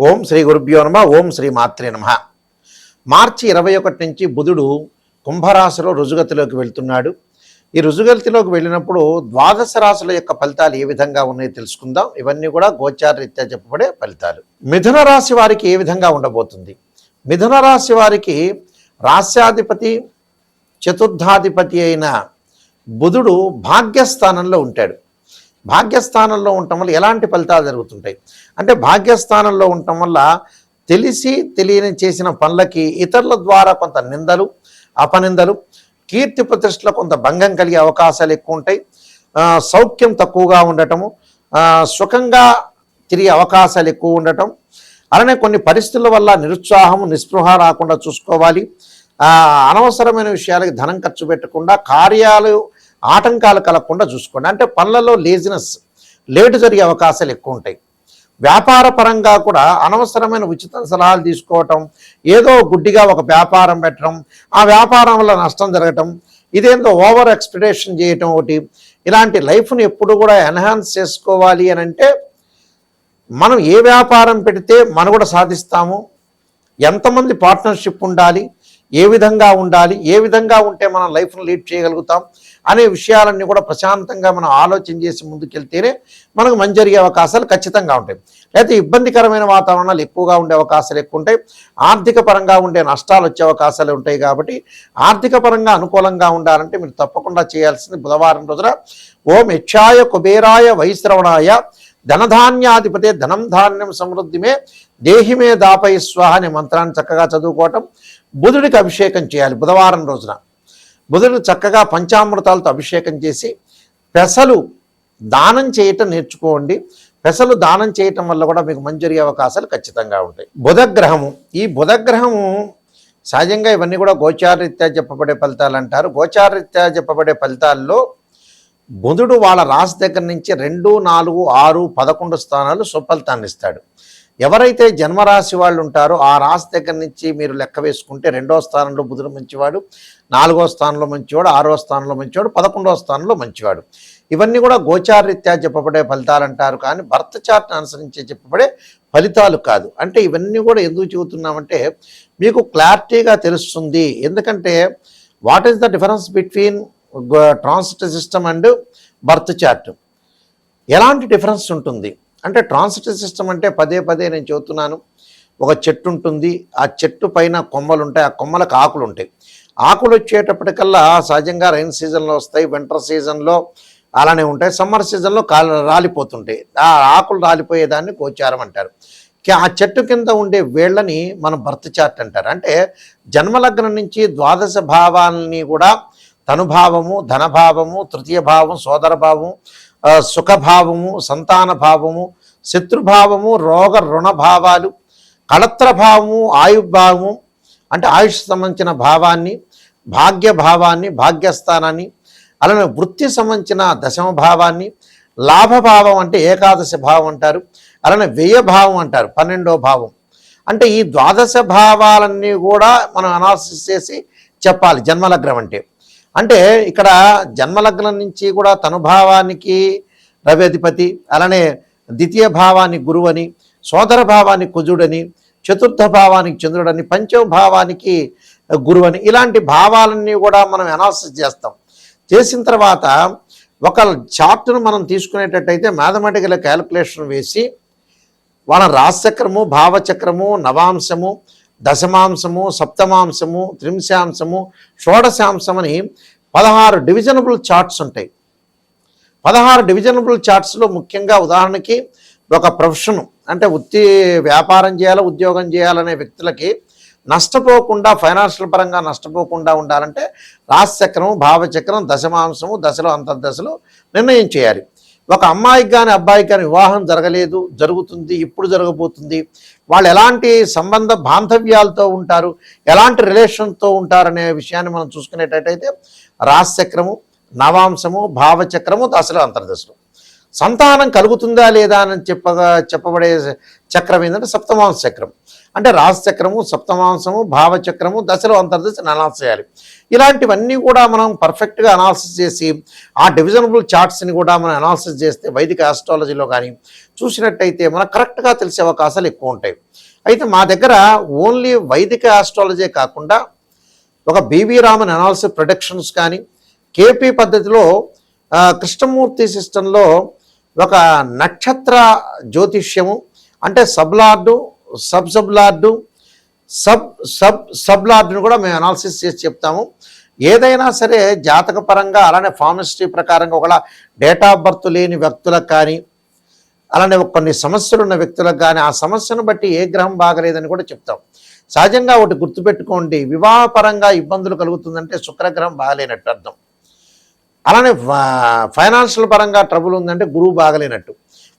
ఓం శ్రీ గురుభ్యో నమః. ఓం శ్రీ మాత్రే నమః. మార్చి 21 నుంచి బుధుడు కుంభరాశిలో రుజుగతిలోకి వెళ్తున్నాడు. ఈ రుజుగతిలోకి వెళ్ళినప్పుడు ద్వాదశ రాశుల యొక్క ఫలితాలు ఏ విధంగా ఉన్నాయో తెలుసుకుందాం. ఇవన్నీ కూడా గోచార రీత్యా చెప్పబడే ఫలితాలు. మిథున రాశి వారికి ఏ విధంగా ఉండబోతుంది? మిథున రాశి వారికి రాశ్యాధిపతి చతుర్థాధిపతి అయిన బుధుడు భాగ్యస్థానంలో ఉంటాడు. భాగ్యస్థానంలో ఉండటం వల్ల ఎలాంటి ఫలితాలు జరుగుతుంటాయి అంటే, భాగ్యస్థానంలో ఉండటం వల్ల తెలిసి తెలియని చేసిన పనులకి ఇతరుల ద్వారా కొంత నిందలు, అపనిందలు, కీర్తి ప్రతిష్టలో కొంత భంగం కలిగే అవకాశాలు ఎక్కువ ఉంటాయి. సౌఖ్యం తక్కువగా ఉండటము, సుఖంగా తిరిగే అవకాశాలు ఎక్కువ ఉండటం, అలానే కొన్ని పరిస్థితుల వల్ల నిరుత్సాహము, నిస్పృహ రాకుండా చూసుకోవాలి. అనవసరమైన విషయాలకి ధనం ఖర్చు పెట్టకుండా, కార్యాలు ఆటంకాలు కలగకుండా చూసుకోండి. అంటే పనులలో లేటు జరిగే అవకాశాలు ఎక్కువ ఉంటాయి. వ్యాపార పరంగా కూడా అనవసరమైన ఉచిత సలహాలు తీసుకోవటం, ఏదో గుడ్డిగా ఒక వ్యాపారం పెట్టడం, ఆ వ్యాపారం వల్ల నష్టం జరగటం, ఇదేందో ఓవర్ ఎక్స్పెక్టేషన్ చేయటం ఒకటి. ఇలాంటి లైఫ్ని ఎప్పుడు కూడా ఎన్హాన్స్ చేసుకోవాలి అని అంటే, మనం ఏ వ్యాపారం పెడితే మనుగడ సాధిస్తాము, ఎంతమంది పార్ట్నర్షిప్ ఉండాలి, ఏ విధంగా ఉండాలి, ఏ విధంగా ఉంటే మనం లైఫ్ను లీడ్ చేయగలుగుతాం అనే విషయాలన్నీ కూడా ప్రశాంతంగా మనం ఆలోచన చేసి ముందుకెళ్తేనే మనకు మంచి జరిగే అవకాశాలు ఖచ్చితంగా ఉంటాయి. లేకపోతే ఇబ్బందికరమైన వాతావరణాలు ఎక్కువగా ఉండే అవకాశాలు ఎక్కువ ఉంటాయి. ఆర్థిక పరంగా ఉండే నష్టాలు వచ్చే అవకాశాలు ఉంటాయి. కాబట్టి ఆర్థిక పరంగా అనుకూలంగా ఉండాలంటే మీరు తప్పకుండా చేయాల్సింది బుధవారం రోజున ఓం యక్షాయ కుబేరాయ వైశ్రవణాయ ధనధాన్యాధిపతే ధనం ధాన్యం సమృద్ధిమే దేహిమే దాపై స్వాహ అనే మంత్రాన్ని చక్కగా చదువుకోవటం. బుధుడికి అభిషేకం చేయాలి బుధవారం రోజున. బుధుడికి చక్కగా పంచామృతాలతో అభిషేకం చేసి పెసలు దానం చేయటం నేర్చుకోండి. పెసలు దానం చేయటం వల్ల కూడా మీకు మంచి జరిగే అవకాశాలు ఖచ్చితంగా ఉంటాయి. బుధగ్రహము, ఈ బుధగ్రహము సహజంగా ఇవన్నీ కూడా గోచారరీత్యా చెప్పబడే ఫలితాలు అంటారు. గోచారరీత్యా చెప్పబడే ఫలితాల్లో బుధుడు వాళ్ళ రాశి దగ్గర నుంచి 2, 4, 6, 11 స్థానాలు సుఫలితాన్ని ఇస్తాడు. ఎవరైతే జన్మరాశి వాళ్ళు ఉంటారో ఆ రాశి దగ్గర నుంచి మీరు లెక్క వేసుకుంటే 2వ స్థానంలో బుధుడు మంచివాడు, 4వ స్థానంలో మంచివాడు, 6వ స్థానంలో మంచివాడు, 11వ స్థానంలో మంచివాడు. ఇవన్నీ కూడా గోచారరీత్యా చెప్పబడే ఫలితాలు అంటారు, కానీ బర్త్ చార్ట్ని అనుసరించి చెప్పబడే ఫలితాలు కాదు. అంటే ఇవన్నీ కూడా ఎందుకు చెబుతున్నామంటే మీకు క్లారిటీగా తెలుస్తుంది. ఎందుకంటే what is the difference between transit system and birth chart? ఎలాంటి డిఫరెన్స్ ఉంటుంది అంటే, ట్రాన్సిట్ సిస్టమ్ అంటే పదే నేను చెబుతున్నాను, ఒక చెట్టు ఉంటుంది, ఆ చెట్టు పైన కొమ్మలు ఉంటాయి, ఆ కొమ్మలకు ఆకులు ఉంటాయి. ఆకులు వచ్చేటప్పటికల్లా సహజంగా రైన్ సీజన్లో వస్తాయి, వింటర్ సీజన్లో అలానే ఉంటాయి, సమ్మర్ సీజన్లో రాలిపోతుంటాయి. ఆ ఆకులు రాలిపోయేదాన్ని గోచారం అంటారు. ఆ చెట్టు కింద ఉండే వేళ్ళని మనం బర్త్ చార్ట్ అంటారు. అంటే జన్మలగ్నం నుంచి ద్వాదశ భావాలని కూడా తనుభావము, ధనభావము, తృతీయ భావం, సోదర భావము, సుఖభావము, సంతాన భావము, శత్రుభావము, రోగ రుణభావాలు, కళత్రభావము, ఆయుర్భావము అంటే ఆయుష్ సంబంధించిన భావాన్ని, భాగ్యభావాన్ని, భాగ్యస్థానాన్ని, అలానే వృత్తి సంబంధించిన దశమ భావాన్ని, లాభభావం అంటే ఏకాదశి భావం అంటారు, అలానే వ్యయభావం అంటారు 12వ భావం. అంటే ఈ ద్వాదశ భావాలన్నీ కూడా మనం అనాలిసిస్ చేసి చెప్పాలి జన్మలగ్నం అంటే ఇక్కడ జన్మలగ్నం నుంచి కూడా తనుభావానికి రవి అధిపతి, అలానే ద్వితీయ భావానికి గురువు అని, సోదర భావానికి కుజుడని, చతుర్థ భావానికి చంద్రుడని, పంచమ భావానికి గురువు అని, ఇలాంటి భావాలన్నీ కూడా మనం అనాలిసిస్ చేస్తాం. చేసిన తర్వాత ఒక చార్ట్ను మనం తీసుకునేటట్టయితే మ్యాథమెటికల్ క్యాలిక్యులేషన్ వేసి వాళ్ళ రాశిచక్రము, భావచక్రము, నవాంశము, దశమాంశము, సప్తమాంశము, త్రింశాంశము, షోడశాంశం అని 16 డివిజనబుల్ చార్ట్స్ ఉంటాయి. 16 డివిజనబుల్ చార్ట్స్లో ముఖ్యంగా ఉదాహరణకి ఒక ప్రొఫెషన్ అంటే వ్యాపారం చేయాలి, ఉద్యోగం చేయాలనే వ్యక్తులకి నష్టపోకుండా, ఫైనాన్షియల్ పరంగా నష్టపోకుండా ఉండాలంటే రాశిచక్రము, భావచక్రం, దశమాంశము, దశలు, అంతర్దశలు నిర్ణయం చేయాలి. ఒక అమ్మాయికి కానీ అబ్బాయికి కానీ వివాహం జరగలేదు, జరుగుతుంది, ఇప్పుడు జరగబోతుంది, వాళ్ళు ఎలాంటి సంబంధ బాంధవ్యాలతో ఉంటారు, ఎలాంటి రిలేషన్తో ఉంటారనే విషయాన్ని మనం చూసుకునేటట్టయితే రాశిచక్రము, నవాంశము, భావచక్రము, దశలు, అంతర్దశలు. సంతానం కలుగుతుందా లేదా అని చెప్పబడే చక్రం ఏంటంటే సప్తమాంస చక్రం. అంటే రాశిచక్రము, సప్తమాంసము, భావచక్రము, దశలో అంతర్దశను అనాలిసిస్ చేయాలి. ఇలాంటివన్నీ కూడా మనం పర్ఫెక్ట్గా అనాలిసిస్ చేసి ఆ డివిజనబుల్ చార్ట్స్ని కూడా మనం అనాలిసిస్ చేస్తే వైదిక ఆస్ట్రాలజీలో కానీ చూసినట్టయితే మనకు కరెక్ట్గా తెలిసే అవకాశాలు ఎక్కువ ఉంటాయి. అయితే మా దగ్గర ఓన్లీ వైదిక ఆస్ట్రాలజీ కాకుండా ఒక బివి రామన్ అనాలిసిస్ ప్రొడక్షన్స్ కానీ కేపీ పద్ధతిలో కృష్ణమూర్తి సిస్టంలో ఒక నక్షత్ర జ్యోతిష్యము అంటే సబ్లార్డు, సబ్లార్డు, సబ్లార్డును కూడా మేము అనాలిసిస్ చేసి చెప్తాము. ఏదైనా సరే జాతక పరంగా అలానే ఫార్మిస్ట్రీ ప్రకారంగా ఒకలా డేట్ ఆఫ్ బర్త్ లేని వ్యక్తులకు కానీ అలానే కొన్ని సమస్యలు ఉన్న వ్యక్తులకు కానీ ఆ సమస్యను బట్టి ఏ గ్రహం బాగలేదని కూడా చెప్తాం. సహజంగా ఒకటి గుర్తుపెట్టుకోండి, వివాహపరంగా ఇబ్బందులు కలుగుతుందంటే శుక్రగ్రహం బాగలేనట్టు అర్థం. అలానే ఫైనాన్షియల్ పరంగా ట్రబుల్ ఉందంటే గురువు బాగలేనట్టు.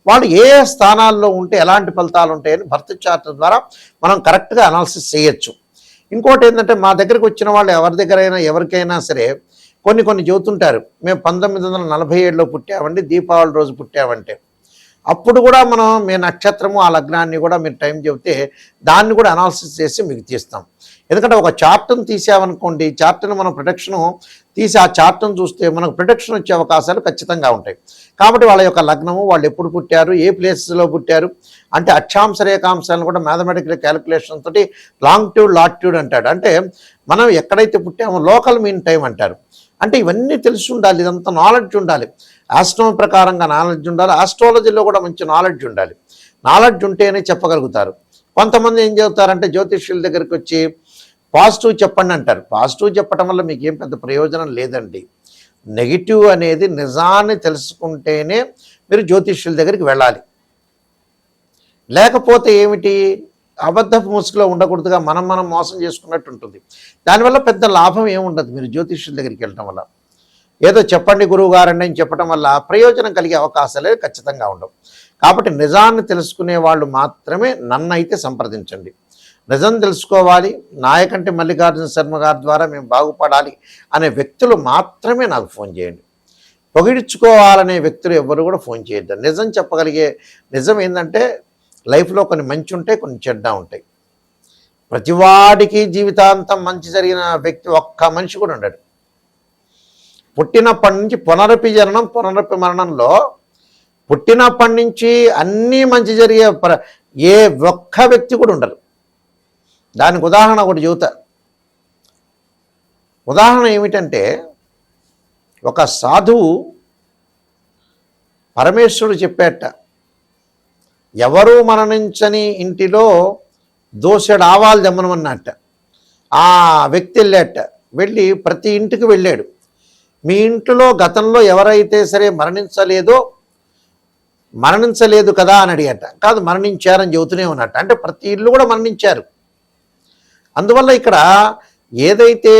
వాళ్ళు ఏ స్థానాల్లో ఉంటే ఎలాంటి ఫలితాలు ఉంటాయని బర్త్ చార్ట్ ద్వారా మనం కరెక్ట్గా అనాలిసిస్ చేయొచ్చు. ఇంకోటి ఏంటంటే మా దగ్గరికి వచ్చిన వాళ్ళు ఎవరికైనా సరే కొన్ని చెబుతుంటారు, మేము 1947లో పుట్టామండి, దీపావళి రోజు పుట్టామంటే. అప్పుడు కూడా మీ నక్షత్రము ఆ లగ్నాన్ని కూడా మీరు టైం చెబితే దాన్ని కూడా అనాలిసిస్ చేసి మీకు తీస్తాం. ఎందుకంటే ఒక చార్ట్ను తీసామనుకోండి, చార్ట్ను మనం ప్రొడక్షను తీసి ఆ చార్ట్ను చూస్తే మనకు ప్రొడక్షన్ వచ్చే అవకాశాలు ఖచ్చితంగా ఉంటాయి. కాబట్టి వాళ్ళ యొక్క లగ్నము, వాళ్ళు ఎప్పుడు పుట్టారు, ఏ ప్లేసెస్లో పుట్టారు అంటే అక్షాంశ రేఖాంశాలను కూడా మ్యాథమెటికల్ క్యాలిక్యులేషన్ తోటి లాంగిట్యూడ్ లాటిట్యూడ్ అంటాడు. అంటే మనం ఎక్కడైతే పుట్టామో లోకల్ మీన్ టైం అంటారు. అంటే ఇవన్నీ తెలిసి ఉండాలి, ఇదంతా నాలెడ్జ్ ఉండాలి. ఆస్ట్రోనమీ ప్రకారంగా నాలెడ్జ్ ఉండాలి, ఆస్ట్రాలజీలో కూడా మంచి నాలెడ్జ్ ఉండాలి. నాలెడ్జ్ ఉంటేనే చెప్పగలుగుతారు. కొంతమంది ఏం చెబుతారంటే జ్యోతిష్యుల దగ్గరికి వచ్చి పాజిటివ్ చెప్పండి అంటారు. పాజిటివ్ చెప్పడం వల్ల మీకు ఏం పెద్ద ప్రయోజనం లేదండి. నెగిటివ్ అనేది నిజాన్ని తెలుసుకుంటేనే మీరు జ్యోతిష్యుల దగ్గరికి వెళ్ళాలి. లేకపోతే ఏమిటి, అబద్ధపు ముసుగులో ఉండకూడదుగా మనం మోసం చేసుకున్నట్టు ఉంటుంది. దానివల్ల పెద్ద లాభం ఏముండదు మీరు జ్యోతిష్యుల దగ్గరికి వెళ్ళటం వల్ల. ఏదో చెప్పండి గురువు గారండి అని చెప్పడం వల్ల ప్రయోజనం కలిగే అవకాశాలే ఖచ్చితంగా ఉండవు. కాబట్టి నిజాన్ని తెలుసుకునే వాళ్ళు మాత్రమే నన్నైతే సంప్రదించండి. నిజం తెలుసుకోవాలి, నాయకంటే మల్లికార్జున శర్మ గారి ద్వారా మేము బాగుపడాలి అనే వ్యక్తులు మాత్రమే నాకు ఫోన్ చేయండి. పొగిడించుకోవాలనే వ్యక్తులు ఎవరు కూడా ఫోన్ చేయొద్దు. నిజం చెప్పగలిగే నిజం ఏంటంటే లైఫ్లో కొన్ని మంచి ఉంటాయి, కొన్ని చెడ్డ ఉంటాయి. ప్రతివాడికి జీవితాంతం మంచి జరిగిన వ్యక్తి ఒక్క మనిషి కూడా ఉండడు. పుట్టినప్పటి నుంచి పునరపి జననం పునరపి మరణంలో పుట్టినప్పటి నుంచి అన్నీ మంచి జరిగే ఏ ఒక్క వ్యక్తి కూడా ఉండరు. దానికి ఉదాహరణ ఒకటి చెబుతా. ఉదాహరణ ఏమిటంటే ఒక సాధువు పరమేశ్వరుడు చెప్పేట, ఎవరు మరణించని ఇంటిలో దోసెడు ఆవాలు దమ్మనమన్నట్ట. ఆ వ్యక్తి వెళ్ళి ప్రతి ఇంటికి వెళ్ళాడు. మీ ఇంట్లో గతంలో ఎవరైతే సరే మరణించలేదు కదా అని అడిగట. కాదు, మరణించారని చెబుతూనే ఉన్నట్ట. అంటే ప్రతి ఇల్లు కూడా మరణించారు. అందువల్ల ఇక్కడ ఏదైతే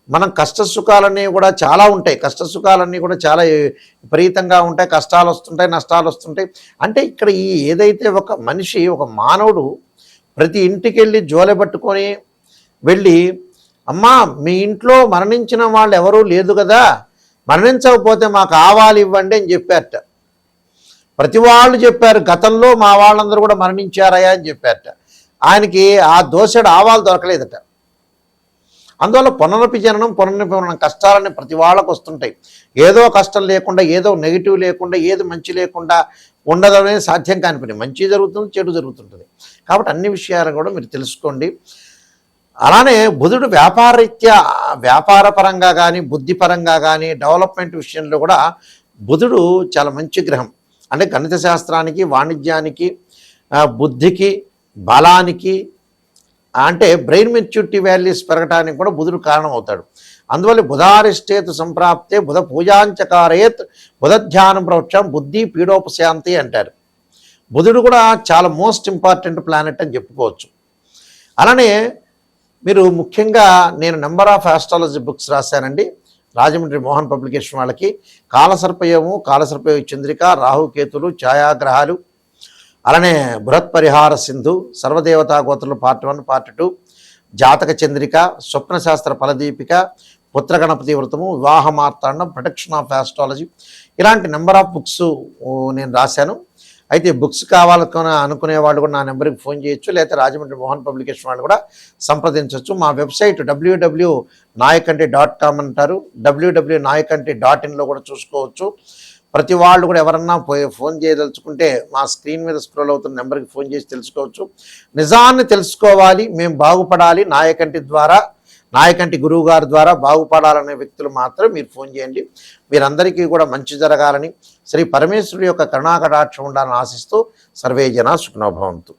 మనం కష్టసుఖాలన్నీ కూడా చాలా ఉంటాయి, కష్టసుఖాలన్నీ కూడా చాలా విపరీతంగా ఉంటాయి, కష్టాలు వస్తుంటాయి, నష్టాలు వస్తుంటాయి. అంటే ఇక్కడ ఏదైతే ఒక మనిషి, ఒక మానవుడు ప్రతి ఇంటికి వెళ్ళి జోలె పట్టుకొని వెళ్ళి, అమ్మా మీ ఇంట్లో మరణించిన వాళ్ళు ఎవరూ లేదు కదా, మరణించకపోతే మాకు ఆవాలు ఇవ్వండి అని చెప్పారట. ప్రతి వాళ్ళు చెప్పారు, గతంలో మా వాళ్ళందరూ కూడా మరణించారయా అని చెప్పారట. ఆయనకి ఆ దోసెడు ఆవాలు దొరకలేదట. అందువల్ల పునరపి జననం పునరపి మరణం కష్టాలన్నీ ప్రతి వాళ్ళకు వస్తుంటాయి. ఏదో కష్టం లేకుండా, ఏదో నెగిటివ్ లేకుండా, ఏది మంచి లేకుండా ఉండదు అనేది సాధ్యం కాని పని. మంచి జరుగుతుంది, చెడు జరుగుతుంటుంది. కాబట్టి అన్ని విషయాలు కూడా మీరు తెలుసుకోండి. అలానే బుధుడు వ్యాపార పరంగా కానీ, బుద్ధిపరంగా కానీ, డెవలప్మెంట్ విషయంలో కూడా బుధుడు చాలా మంచి గ్రహం. అంటే గణిత శాస్త్రానికి, వాణిజ్యానికి, బుద్ధికి, బలానికి, అంటే బ్రెయిన్ మెచ్యూరిటీ వాల్యూస్ పెరగడానికి కూడా బుధుడు కారణం అవుతాడు. అందువల్ల బుధారిష్టేత్ సంప్రాప్తే బుధ పూజాంచకారేత్ బుధ ధ్యానం ప్రవక్షం బుద్ధి పీడోపశాంతి అంటారు. బుధుడు కూడా చాలా మోస్ట్ ఇంపార్టెంట్ ప్లానెట్ అని చెప్పుకోవచ్చు. అలానే మీరు ముఖ్యంగా నేను నెంబర్ ఆఫ్ ఆస్ట్రాలజీ బుక్స్ రాశానండి రాజమండ్రి మోహన్ పబ్లికేషన్ వాళ్ళకి. కాలసర్పయోగము, కాలసర్పయోగ చంద్రిక, రాహుకేతులు, ఛాయాగ్రహాలు, అలానే బృహత్ పరిహార సింధు, సర్వదేవతా గోత్రులు పార్ట్ 1 పార్ట్ 2, జాతక చంద్రిక, స్వప్నశాస్త్ర ఫలదీపిక, పుత్ర గణపతి వ్రతము, వివాహ మార్తాండం, ప్రొటెక్షన్ ఆఫ్ ఆస్ట్రాలజీ, ఇలాంటి నెంబర్ ఆఫ్ బుక్స్ నేను రాశాను. అయితే బుక్స్ కావాలనుకున్న అనుకునే వాళ్ళు కూడా నా నెంబర్కి ఫోన్ చేయొచ్చు, లేకపోతే రాజమండ్రి మోహన్ పబ్లికేషన్ వాళ్ళు కూడా సంప్రదించవచ్చు. మా వెబ్సైట్ www.nayakanti.com అంటారు, www.nayakanti.in కూడా చూసుకోవచ్చు. ప్రతి వాళ్ళు కూడా ఎవరన్నా ఫోన్ చేయదలుచుకుంటే మా స్క్రీన్ మీద స్క్రోల్ అవుతున్న నెంబర్కి ఫోన్ చేసి తెలుసుకోవచ్చు. నిజాన్ని తెలుసుకోవాలి, మేము బాగుపడాలి, నాయకంటి గురువు గారి ద్వారా బాగుపడాలనే వ్యక్తులు మాత్రం మీరు ఫోన్ చేయండి. మీరందరికీ కూడా మంచి జరగాలని, శ్రీ పరమేశ్వరుడి యొక్క కరుణాకటాక్షం ఉండాలని ఆశిస్తూ సర్వే జనా సుఖినో భవంతు.